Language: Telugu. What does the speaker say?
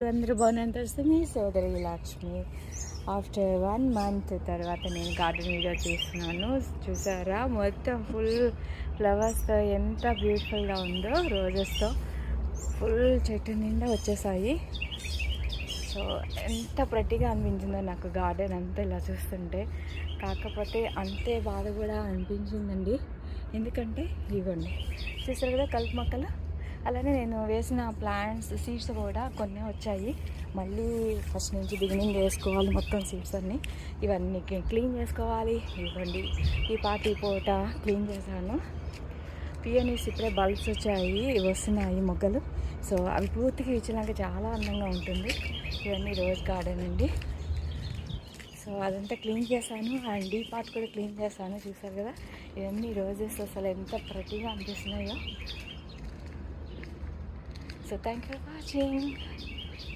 అందరూ బాగున్నాను తెలుసు మీ సోదరి లక్ష్మి. ఆఫ్టర్ 1 month తర్వాత నేను గార్డెన్ వీడియో తీస్తున్నాను. చూసారా మొత్తం ఫుల్ ఫ్లవర్స్తో ఎంత బ్యూటిఫుల్గా ఉందో, రోజెస్తో ఫుల్ చెట్టు నిండా వచ్చేసాయి. సో ఎంత ప్రతిగా అనిపించిందో నాకు గార్డెన్ అంతా ఇలా చూస్తుంటే. కాకపోతే అంతే బాధ కూడా అనిపించిందండి, ఎందుకంటే ఇవ్వండి చూసారు కదా కలుపు మొక్కలు. అలానే నేను వేసిన ప్లాంట్స్ సీడ్స్ కూడా కొన్ని వచ్చాయి. మళ్ళీ ఫస్ట్ నుంచి బిగినింగ్ వేసుకోవాలి మొత్తం సీడ్స్ అన్నీ. ఇవన్నీ క్లీన్ చేసుకోవాలి. ఇవ్వండి ఈ పూట క్లీన్ చేశాను. పియనీస్ ఇప్పుడే బల్బ్స్ వచ్చాయి, వస్తున్నాయి మొగ్గలు. సో అవి పూర్తిగా ఇచ్చినాక చాలా అందంగా ఉంటుంది. ఇవన్నీ రోజ్ గార్డెన్ అండి. సో అదంతా క్లీన్ చేశాను. అండ్ ఈ పార్ట్ కూడా క్లీన్ చేశాను. చూసారు కదా ఇవన్నీ రోజెస్ అసలు ఎంత ప్రతిగా అనిపిస్తున్నాయో. So thank you for watching.